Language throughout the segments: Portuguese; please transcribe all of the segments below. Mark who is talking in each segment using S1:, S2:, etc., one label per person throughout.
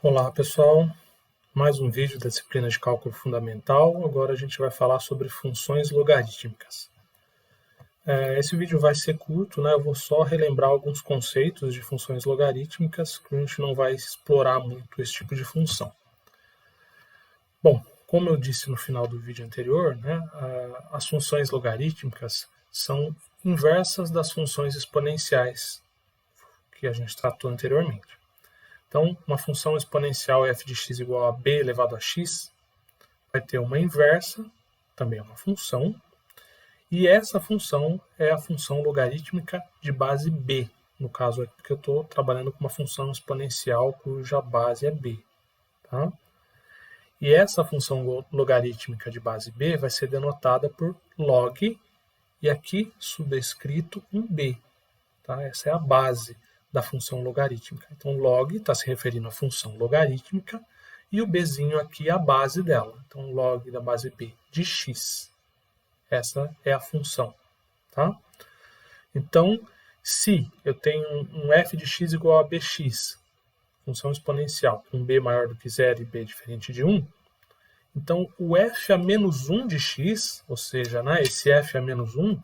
S1: Olá pessoal, mais um vídeo da disciplina de cálculo fundamental. Agora a gente vai falar sobre funções logarítmicas. Esse vídeo vai ser curto, né? Eu vou só relembrar alguns conceitos de funções logarítmicas, que a gente não vai explorar muito esse tipo de função. Bom, como eu disse no final do vídeo anterior, né, as funções logarítmicas são inversas das funções exponenciais que a gente tratou anteriormente. Então, uma função exponencial f de x igual a b elevado a x vai ter uma inversa, também é uma função, e essa função é a função logarítmica de base b. No caso aqui eu estou trabalhando com uma função exponencial cuja base é b. Tá? E essa função logarítmica de base b vai ser denotada por log, e aqui subscrito um b. Tá? Essa é a base da função logarítmica. Então, log está se referindo à função logarítmica e o bzinho aqui é a base dela. Então, log da base b de x. Essa é a função. Tá? Então, se eu tenho um f de x igual a bx, função exponencial, com b maior do que 0 e b diferente de 1, então o f a menos 1 de x, ou seja, né, esse f a menos 1,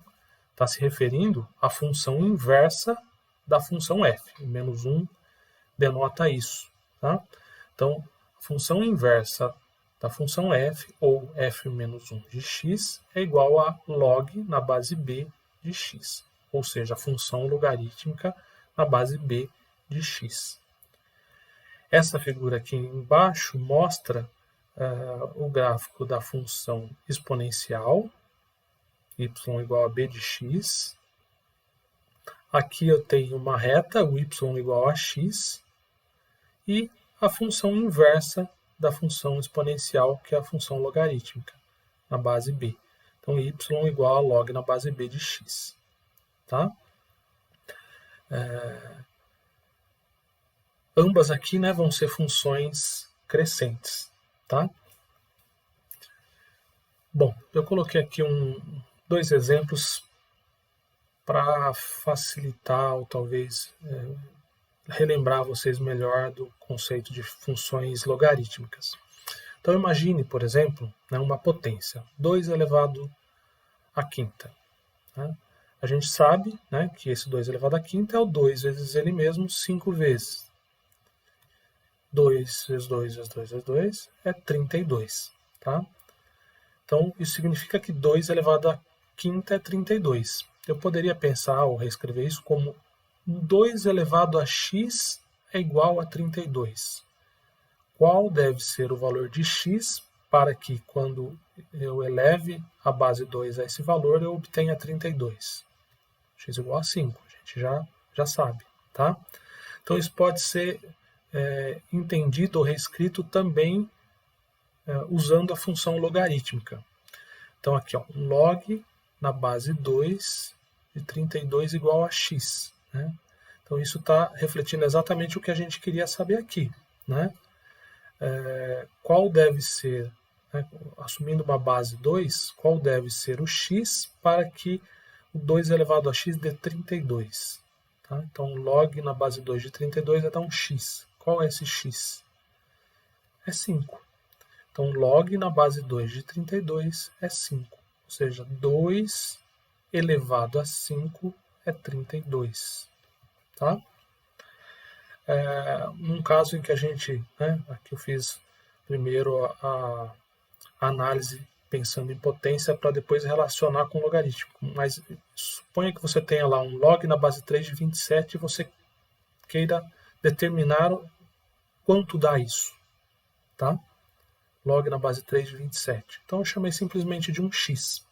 S1: está se referindo à função inversa da função f. O menos 1 denota isso. Tá? Então, a função inversa da função f, ou f menos 1 de x, é igual a log na base b de x, ou seja, a função logarítmica na base b de x. Essa figura aqui embaixo mostra o gráfico da função exponencial, y igual a b de x. Aqui eu tenho uma reta, o y igual a x, e a função inversa da função exponencial, que é a função logarítmica, na base b. Então, y igual a log na base b de x. Tá? Ambas aqui, né, vão ser funções crescentes. Tá? Bom, eu coloquei aqui dois exemplos para facilitar ou talvez relembrar vocês melhor do conceito de funções logarítmicas. Então imagine, por exemplo, né, uma potência, 2 elevado à quinta. Né? A gente sabe, né, que esse 2 elevado à quinta é o 2 vezes ele mesmo 5 vezes. 2 vezes 2 vezes 2 vezes 2 é 32. Tá? Então isso significa que 2 elevado à quinta é 32. Eu poderia pensar ou reescrever isso como 2 elevado a x é igual a 32. Qual deve ser o valor de x para que, quando eu eleve a base 2 a esse valor, eu obtenha 32? X igual a 5, a gente já sabe. Tá? Então, isso pode ser entendido ou reescrito também usando a função logarítmica. Então, aqui, ó, log na base 2 de 32 igual a x. Né? Então, isso está refletindo exatamente o que a gente queria saber aqui. Né? Qual deve ser, né, assumindo uma base 2, qual deve ser o x para que o 2 elevado a x dê 32? Tá? Então, log na base 2 de 32 vai dar um x. Qual é esse x? É 5. Então, log na base 2 de 32 é 5. Ou seja, 2 elevado a 5 é 32. Tá? Num caso em que a gente, né, aqui eu fiz primeiro a análise pensando em potência para depois relacionar com logaritmo. Mas suponha que você tenha lá um log na base 3 de 27 e você queira determinar quanto dá isso. Tá? Log na base 3 de 27. Então eu chamei simplesmente de um x.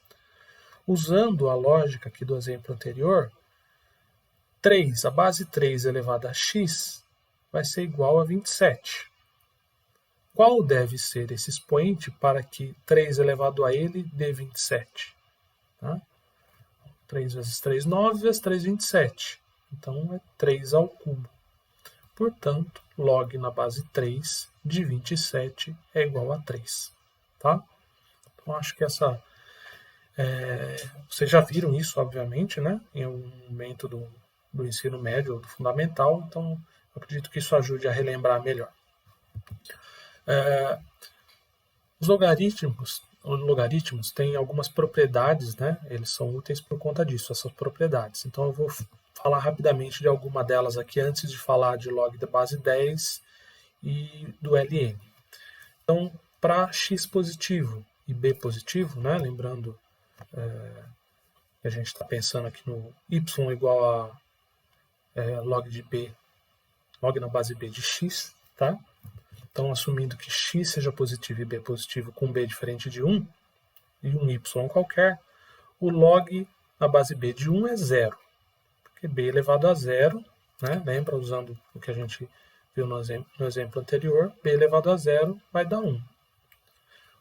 S1: Usando a lógica aqui do exemplo anterior, 3, a base 3 elevada a x vai ser igual a 27. Qual deve ser esse expoente para que 3 elevado a ele dê 27? Tá? 3 vezes 3, 9, vezes 3, 27. Então, é 3 ao cubo. Portanto, log na base 3 de 27 é igual a 3. Tá? Então, acho que essa... vocês já viram isso, obviamente, né? Em algum momento do ensino médio ou do fundamental. Então, eu acredito que isso ajude a relembrar melhor. Os logaritmos têm algumas propriedades, né? Eles são úteis por conta disso, essas propriedades. Então eu vou falar rapidamente de alguma delas aqui antes de falar de log da base 10 e do ln. Então, para x positivo e b positivo, né? Lembrando que a gente está pensando aqui no y igual a log de b, log na base b de x, tá? Então, assumindo que x seja positivo e b positivo com b diferente de 1, e um y qualquer, o log na base b de 1 é zero, porque b elevado a zero, né? Lembra, usando o que a gente viu no exemplo anterior, b elevado a zero vai dar 1.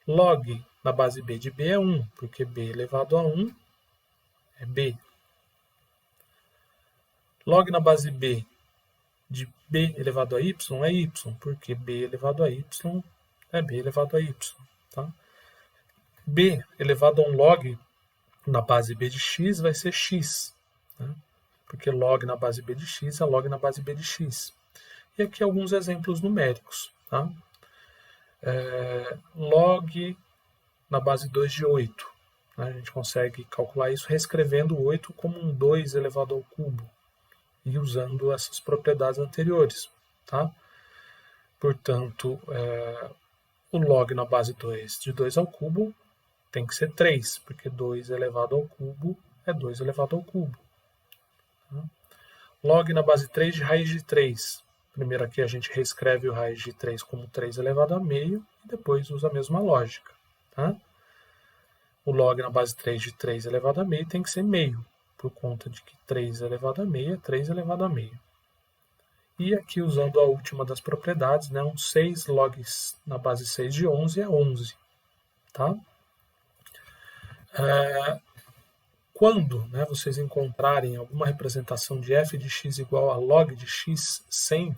S1: Log na base b de b é 1, porque b elevado a 1 é b. Log na base b de b elevado a y é y, porque b elevado a y é b elevado a y. Tá? B elevado a um log na base b de x vai ser x, né? Porque log na base b de x é log na base b de x. E aqui alguns exemplos numéricos. Tá? Log na base 2 de 8. Né? A gente consegue calcular isso reescrevendo 8 como um 2 elevado ao cubo e usando essas propriedades anteriores. Tá? Portanto, o log na base 2 de 2 ao cubo tem que ser 3, porque 2 elevado ao cubo é 2 elevado ao cubo. Tá? Log na base 3 de raiz de 3. Primeiro aqui a gente reescreve o raiz de 3 como 3 elevado a meio e depois usa a mesma lógica. Tá? O log na base 3 de 3 elevado a meio tem que ser meio, por conta de que 3 elevado a meio é 3 elevado a meio. E aqui, usando a última das propriedades, né, um 6 log na base 6 de 11 é 11. Tá? Quando, né, vocês encontrarem alguma representação de f de x igual a log de x sem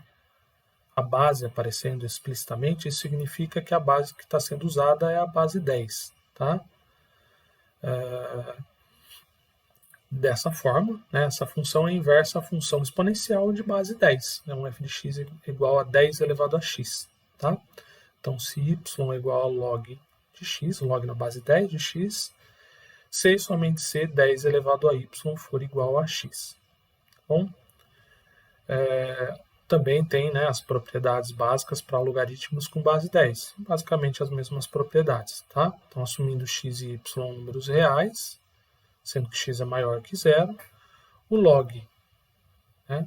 S1: a base aparecendo explicitamente, isso significa que a base que está sendo usada é a base 10. Tá? Dessa forma, né, essa função é inversa à função exponencial de base 10. É um f de x igual a 10 elevado a x. Tá? Então, se y é igual a log de x, log na base 10 de x, se e somente se 10 elevado a y for igual a x. Bom, também tem, né, as propriedades básicas para logaritmos com base 10. Basicamente as mesmas propriedades. Tá? Então, assumindo x e y números reais, sendo que x é maior que zero, o log, né,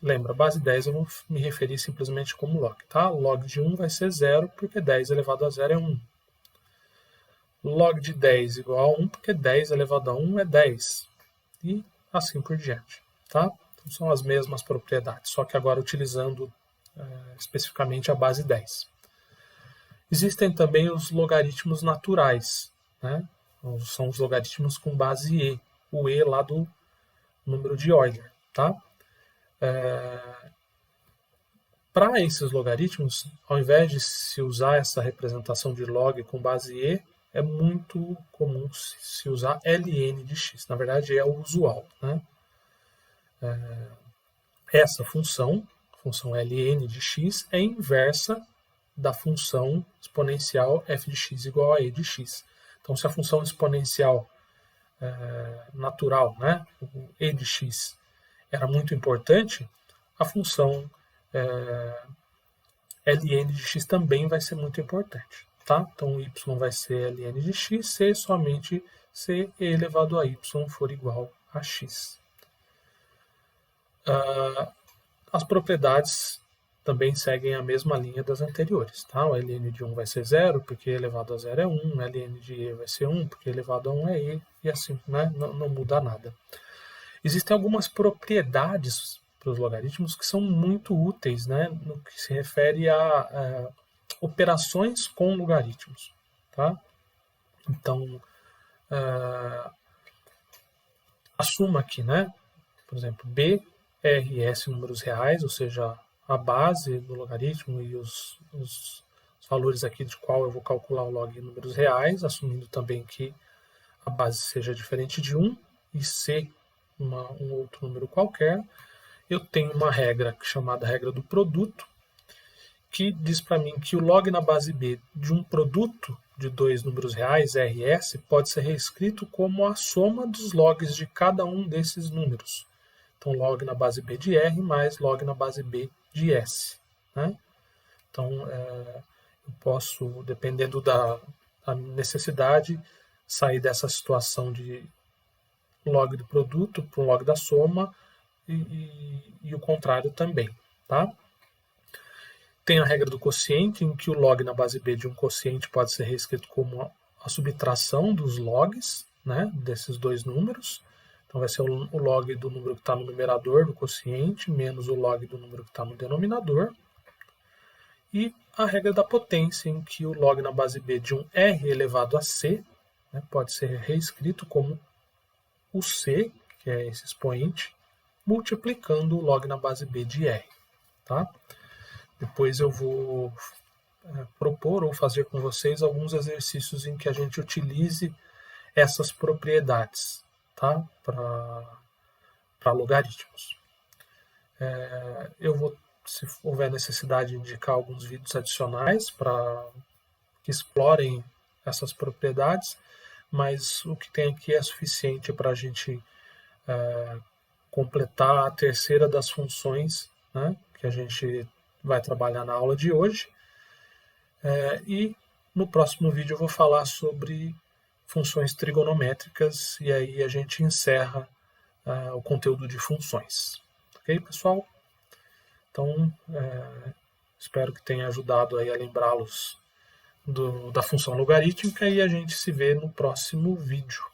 S1: lembra, base 10 eu vou me referir simplesmente como log. Tá? Log de 1 vai ser 0, porque 10 elevado a 0 é 1. Log de 10 igual a 1, porque 10 elevado a 1 é 10. E assim por diante. Tá? Então, são as mesmas propriedades, só que agora utilizando especificamente a base 10. Existem também os logaritmos naturais, né? São os logaritmos com base e, o e lá do número de Euler. Tá? Para esses logaritmos, ao invés de se usar essa representação de log com base e, é muito comum se usar ln de x. Na verdade, é o usual. Né? Essa função, a função ln de x, é inversa da função exponencial f de x igual a e de x. Então, se a função exponencial natural, né, o e de x, era muito importante, a função ln de x também vai ser muito importante. Tá? Então, y vai ser ln de x se somente se e elevado a y for igual a x. As propriedades também seguem a mesma linha das anteriores. Tá? O ln de 1 vai ser 0, porque e elevado a 0 é 1, ln de e vai ser 1, porque e elevado a 1 é e, e assim, né? Não muda nada. Existem algumas propriedades para os logaritmos que são muito úteis, né? No que se refere a operações com logaritmos. Tá? Então, assuma aqui, né? Por exemplo, B, R e S números reais, ou seja, a base do logaritmo e os valores aqui de qual eu vou calcular o log em números reais, assumindo também que a base seja diferente de 1 e C um outro número qualquer. Eu tenho uma regra chamada regra do produto, que diz para mim que o log na base B de um produto de dois números reais, RS, pode ser reescrito como a soma dos logs de cada um desses números. Então, log na base B de R mais log na base B de S. Né? Então, eu posso, dependendo da necessidade, sair dessa situação de log do produto para o log da soma e o contrário também. Tá? Tem a regra do quociente, em que o log na base B de um quociente pode ser reescrito como a subtração dos logs, né, desses dois números. Então vai ser o log do número que está no numerador do quociente menos o log do número que está no denominador. E a regra da potência, em que o log na base B de um R elevado a C, né, pode ser reescrito como o C, que é esse expoente, multiplicando o log na base B de R. Tá? Depois eu vou propor ou fazer com vocês alguns exercícios em que a gente utilize essas propriedades, tá? Para logaritmos. Eu vou, se houver necessidade, indicar alguns vídeos adicionais para que explorem essas propriedades, mas o que tem aqui é suficiente para a gente completar a terceira das funções, né, que a gente vai trabalhar na aula de hoje. E no próximo vídeo eu vou falar sobre funções trigonométricas e aí a gente encerra o conteúdo de funções. Ok, pessoal? Então, espero que tenha ajudado aí a lembrá-los da função logarítmica e a gente se vê no próximo vídeo.